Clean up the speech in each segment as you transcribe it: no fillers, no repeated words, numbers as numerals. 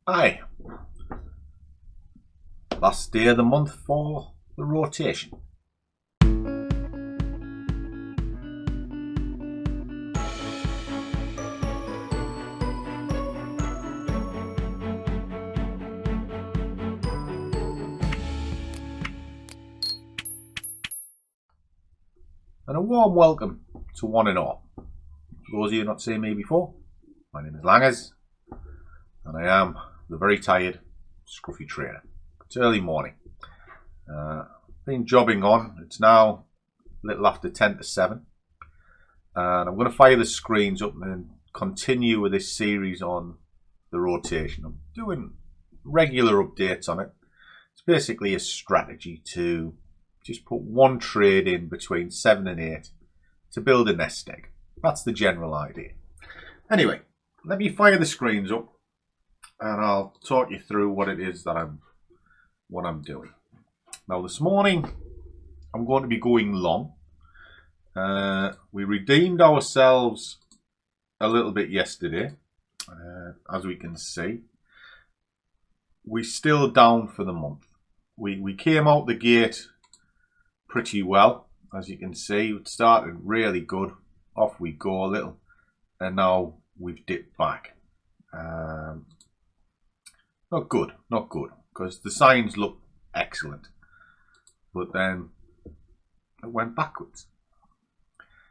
Aye, last day of the month for the rotation. And a warm welcome to one and all. For those of you not seen me before, my name is Langers, and I am the very tired Scruffy trader. It's early morning. Been jobbing on. It's now a little after 10 to 7. And I'm going to fire the screens up and continue with this series on the rotation. I'm doing regular updates on it. It's basically a strategy to just put one trade in between 7 and 8 to build a nest egg. That's the general idea. Anyway, let me fire the screens up and I'll talk you through what it is that I'm doing. Now this morning I'm going to be going long. We redeemed ourselves a little bit yesterday, as we can see. We're still down for the month. We came out the gate pretty well, as you can see. It started really good. Off we go a little, and now we've dipped back. Not good, because the signs look excellent, but then it went backwards.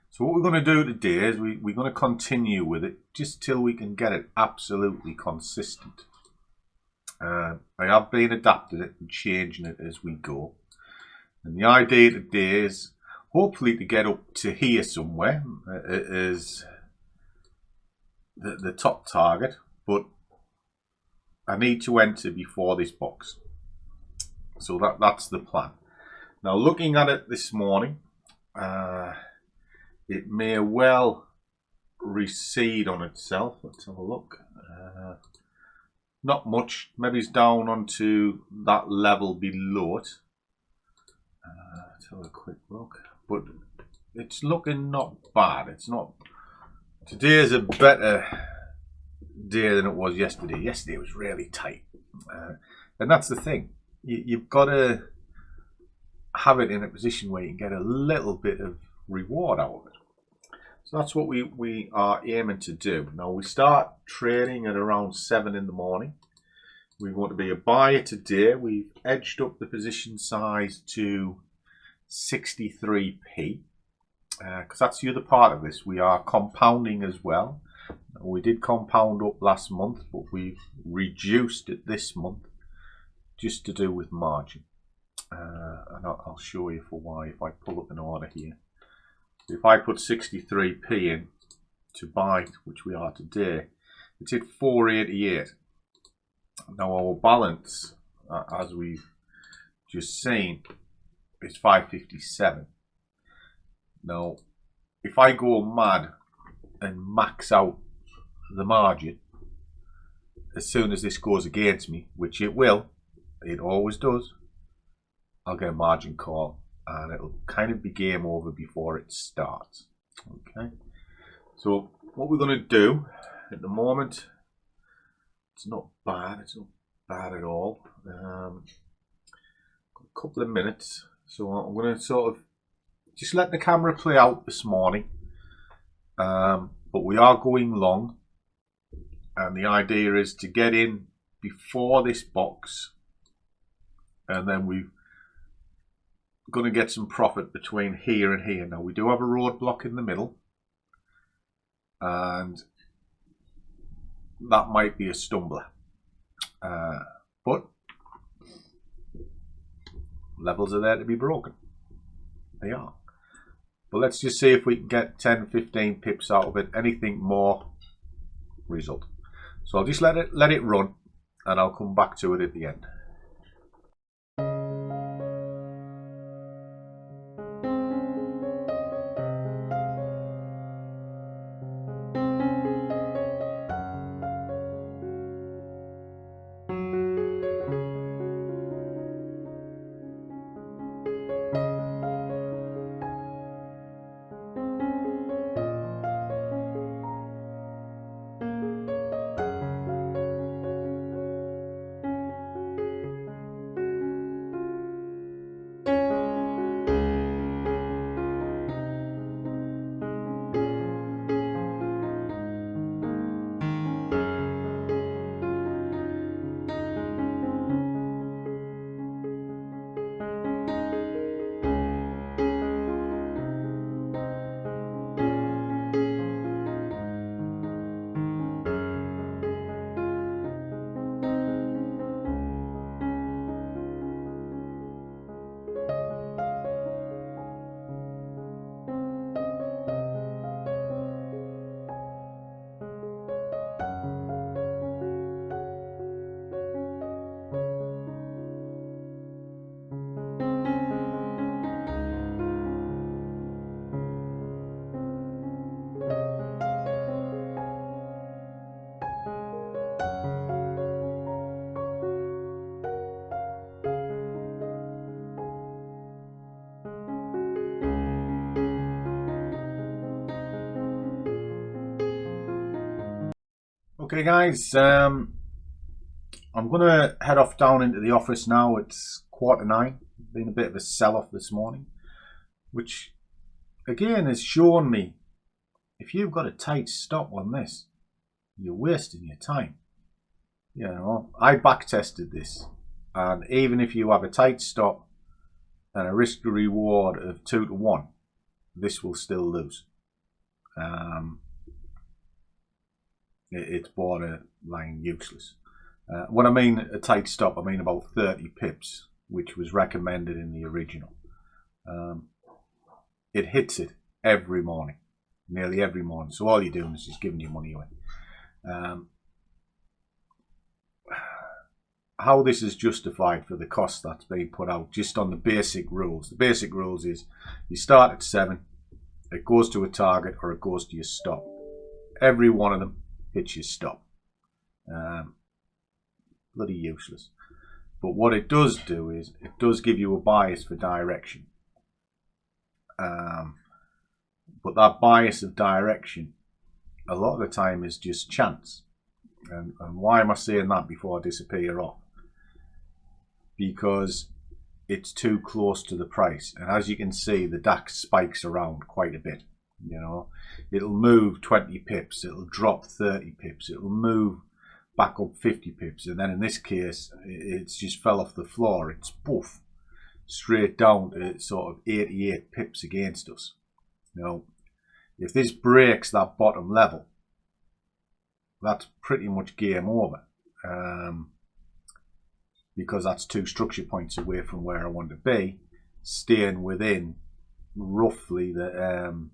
So what we're going to do today is we're going to continue with it just till we can get it absolutely consistent. I have been adapting it and changing it as we go. And the idea today is hopefully to get up to here somewhere. It is the top target, but I need to enter before this box. So that's the plan. Now looking at it this morning, it may well recede on itself. Let's have a look. Not much. Maybe it's down onto that level below it. Let's have a quick look. But it's looking not bad. It's not. Today is a better day than it was yesterday. Yesterday was really tight. And that's the thing. You've got to have it in a position where you can get a little bit of reward out of it. So that's what we are aiming to do. Now we start trading at around 7 in the morning. We want to be a buyer today. We've edged up the position size to 63p, because that's the other part of this. We are compounding as well. We did compound up last month, but we've reduced it this month just to do with margin. And I'll show you for why if I pull up an order here. If I put 63p in to buy, which we are today, it's at 488. Now our balance, as we've just seen, is 557. Now, if I go mad and max out the margin, as soon as this goes against me, which it will, it always does, I'll get a margin call. And it'll kind of be game over before it starts. Okay, so what we're going to do at the moment, it's not bad. It's not bad at all. Got a couple of minutes, so I'm going to sort of just let the camera play out this morning. But we are going long, and the idea is to get in before this box, and then we've going to get some profit between here and here. Now we do have a roadblock in the middle, and that might be a stumbler, but levels are there to be broken. They are. But let's just see if we can get 10-15 pips out of it. Anything more, result. So I'll just let it run, and I'll come back to it at the end. Okay guys, I'm going to head off down into the office now. It's 8:45. Been a bit of a sell-off this morning, which again has shown me if you've got a tight stop on this, you're wasting your time. You know, I back tested this, and even if you have a tight stop and a risk to reward of 2 to 1, this will still lose. It's borderline useless. When I mean a tight stop, I mean about 30 pips, which was recommended in the original. It hits it every morning, nearly every morning. So all you're doing is just giving your money away. How this is justified for the cost that's being put out just on the basic rules. The basic rules is you start at 7, it goes to a target or it goes to your stop. Every one of them hits your stop. Bloody useless. But what it does do is it does give you a bias for direction. But that bias of direction a lot of the time is just chance. And why am I saying that before I disappear off? Because it's too close to the price, and as you can see, the DAX spikes around quite a bit. You know, it'll move 20 pips, it'll drop 30 pips, it'll move back up 50 pips, and then in this case it's just fell off the floor. It's poof straight down to sort of 88 pips against us. You know, if this breaks that bottom level, that's pretty much game over, because that's 2 structure points away from where I want to be, staying within roughly the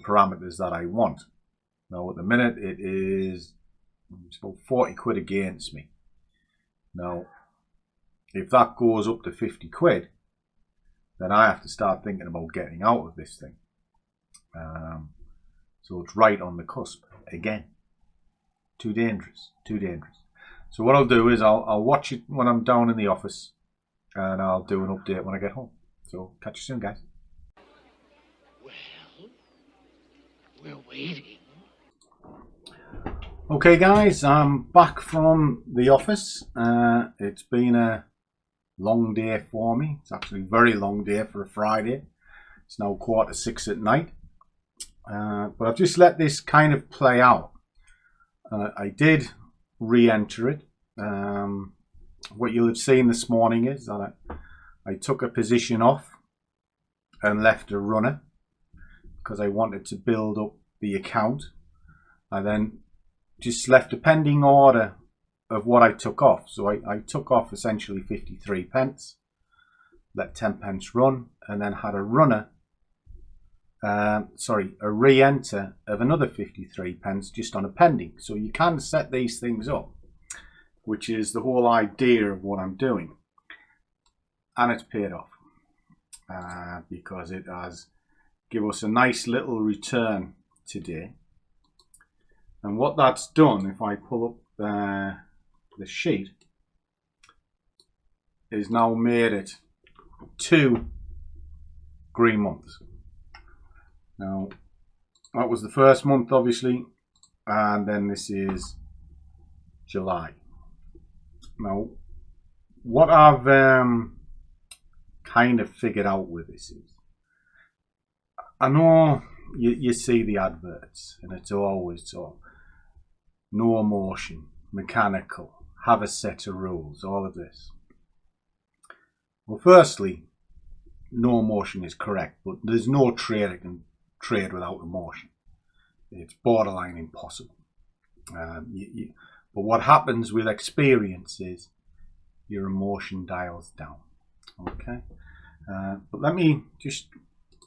parameters that I want. Now at the minute it's about 40 quid against me. Now if that goes up to 50 quid, then I have to start thinking about getting out of this thing. So it's right on the cusp again. Too dangerous, too dangerous. So what I'll do is I'll watch it when I'm down in the office, and I'll do an update when I get home. So catch you soon, guys. Well, we're waiting. Okay guys, I'm back from the office. It's been a long day for me. It's actually a very long day for a Friday. It's now 6:15 at night. But I've just let this kind of play out. I did re-enter it. What you'll have seen this morning is that I took a position off and left a runner because I wanted to build up the account. I then just left a pending order of what I took off. So I took off essentially 53 pence, let 10 pence run, and then had a runner, a re-enter of another 53 pence just on a pending. So you can set these things up, which is the whole idea of what I'm doing. And it's paid off because it has given us a nice little return today. And what that's done, if I pull up the sheet, is now made it 2 green months. Now, that was the first month, obviously, and then this is July. Now, what I've kind of figured out with this is, I know you see the adverts, and it's always sort of no emotion, mechanical, have a set of rules, all of this. Well, firstly, no emotion is correct, but there's no trader can trade without emotion. It's borderline impossible. But what happens with experience is your emotion dials down. Okay, but let me just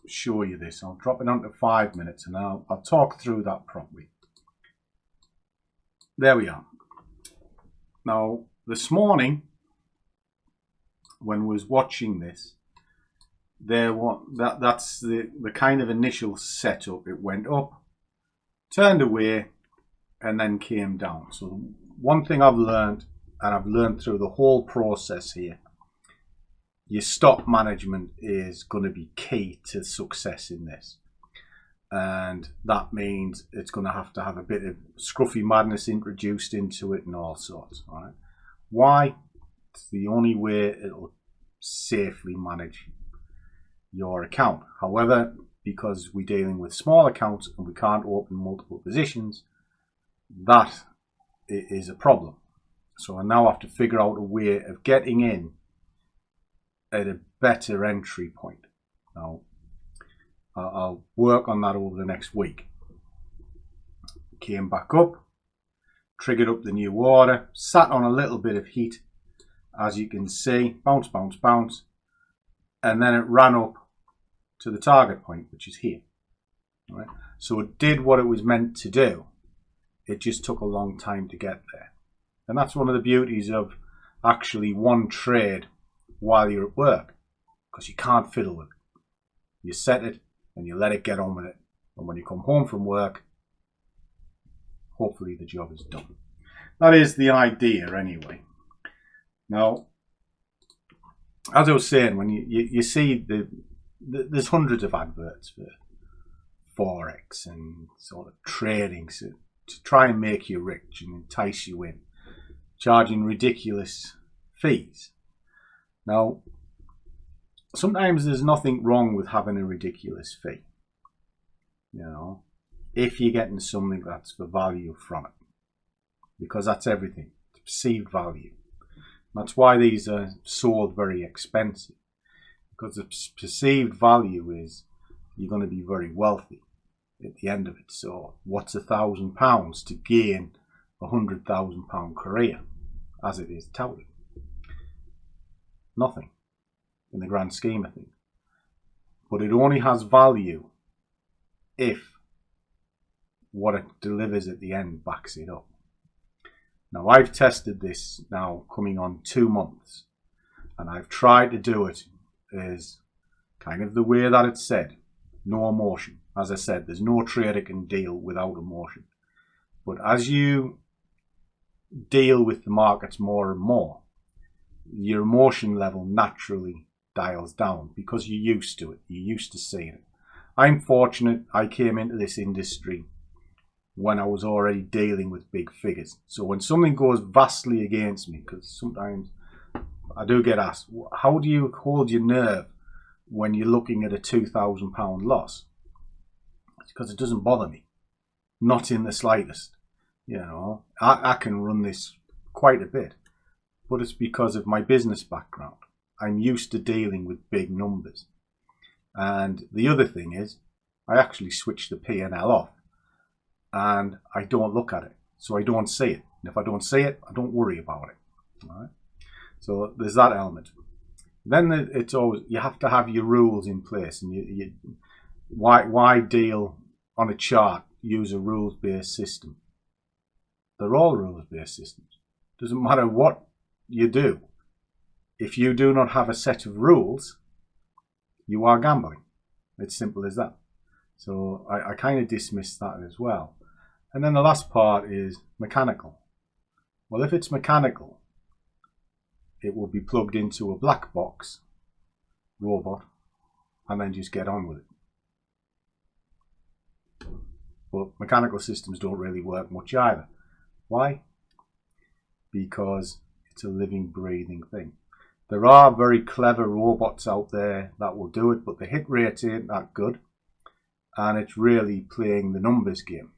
show you this. I'll drop it onto 5 minutes, and I'll talk through that properly. There we are. Now, this morning, when I was watching this, that's the kind of initial setup. It went up, turned away, and then came down. So one thing I've learned, and I've learned through the whole process here, your stop management is going to be key to success in this. and that means it's going to have a bit of scruffy madness introduced into it and all sorts. All right? Why? It's the only way it'll safely manage your account. However, because we're dealing with small accounts and we can't open multiple positions, that is a problem. So I now have to figure out a way of getting in at a better entry point. Now, I'll work on that over the next week. Came back up, triggered up the new order, sat on a little bit of heat, as you can see, bounce, bounce, bounce, and then it ran up to the target point, which is here. All right? So it did what it was meant to do. It just took a long time to get there. And that's one of the beauties of actually one trade while you're at work, because you can't fiddle with it. You set it and you let it get on with it. And when you come home from work, hopefully the job is done. That is the idea anyway. Now, as I was saying, when you see there's hundreds of adverts for Forex and sort of trading to try and make you rich and entice you in, charging ridiculous fees. Now, sometimes there's nothing wrong with having a ridiculous fee, you know, if you're getting something that's for value from it, because that's everything. It's perceived value. That's why these are sold very expensive, because the perceived value is you're going to be very wealthy at the end of it. So what's £1,000 to gain £100,000 career, as it is touted? Nothing in the grand scheme of things. But it only has value if what it delivers at the end backs it up. Now, I've tested this now coming on 2 months, and I've tried to do it as kind of the way that it's said, no emotion. As I said, there's no trader can deal without emotion. But as you deal with the markets more and more, your emotion level naturally dials down because you're used to it. You're used to seeing it. I'm fortunate I came into this industry when I was already dealing with big figures. So when something goes vastly against me, because sometimes I do get asked, how do you hold your nerve when you're looking at a £2,000 loss? It's because it doesn't bother me. Not in the slightest. You know, I can run this quite a bit, but it's because of my business background. I'm used to dealing with big numbers. And the other thing is, I actually switch the P&L off and I don't look at it. So I don't see it. And if I don't see it, I don't worry about it. All right? So there's that element. Then it's always, you have to have your rules in place. And why deal on a chart, use a rules-based system? They're all rules-based systems. Doesn't matter what you do. If you do not have a set of rules, you are gambling. It's simple as that. So I kind of dismiss that as well. And then the last part is mechanical. Well, if it's mechanical, it will be plugged into a black box robot and then just get on with it. But mechanical systems don't really work much either. Why? Because it's a living, breathing thing. There are very clever robots out there that will do it, but the hit rate ain't that good. And it's really playing the numbers game.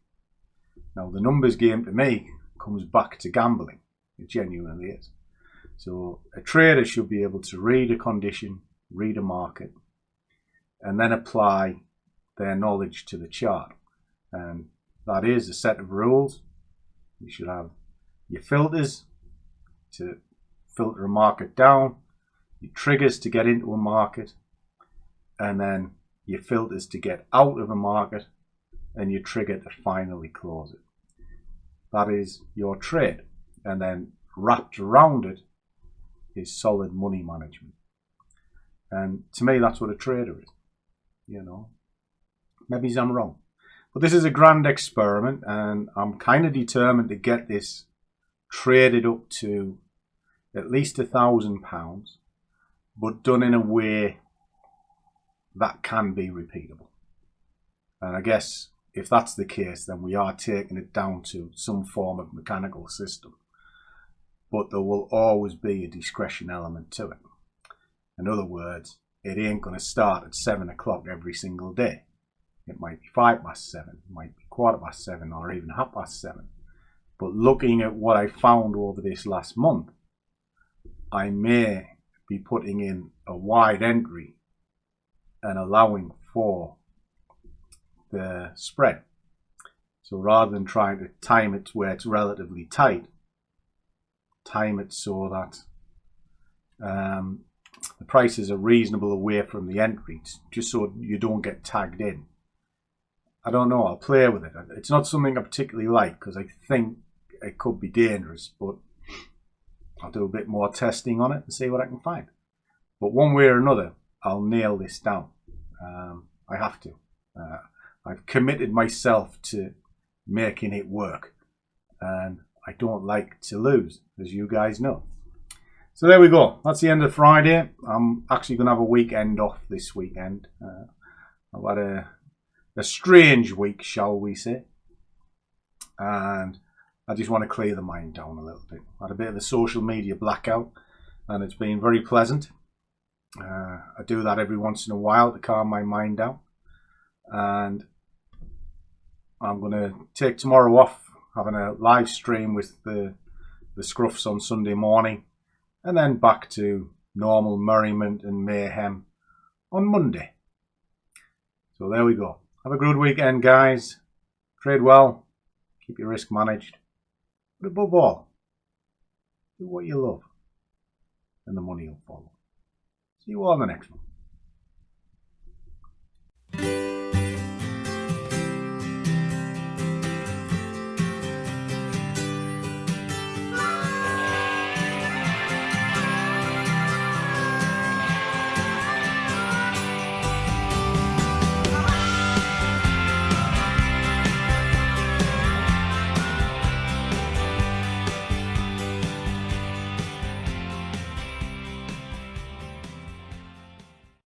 Now, the numbers game to me comes back to gambling. It genuinely is. So a trader should be able to read a condition, read a market, and then apply their knowledge to the chart. And that is a set of rules. You should have your filters to filter a market down, your triggers to get into a market, and then your filters to get out of a market, and your trigger to finally close it. That is your trade. And then wrapped around it is solid money management. And to me, that's what a trader is. You know, maybe I'm wrong. But this is a grand experiment, and I'm kind of determined to get this traded up to at least £1,000, but done in a way that can be repeatable. And I guess if that's the case, then we are taking it down to some form of mechanical system. But there will always be a discretion element to it. In other words, it ain't going to start at 7 o'clock every single day. It might be 7:05, it might be 7:15, or even 7:30. But looking at what I found over this last month, I may be putting in a wide entry and allowing for the spread. So rather than trying to time it to where it's relatively tight, time it so that the prices are reasonable away from the entries, just so you don't get tagged in. I don't know, I'll play with it. It's not something I particularly like because I think it could be dangerous, but I'll do a bit more testing on it and see what I can find. But one way or another, I'll nail this down. I have to. I've committed myself to making it work, and I don't like to lose, as you guys know. So there we go. That's the end of Friday. I'm actually going to have a weekend off this weekend. I've had a strange week, shall we say. And I just want to clear the mind down a little bit. I had a bit of a social media blackout, and it's been very pleasant. I do that every once in a while to calm my mind down. And I'm going to take tomorrow off, having a live stream with the Scruffs on Sunday morning. And then back to normal merriment and mayhem on Monday. So there we go. Have a good weekend, guys. Trade well. Keep your risk managed. But above all, do what you love. And the money will follow. See you all in the next one.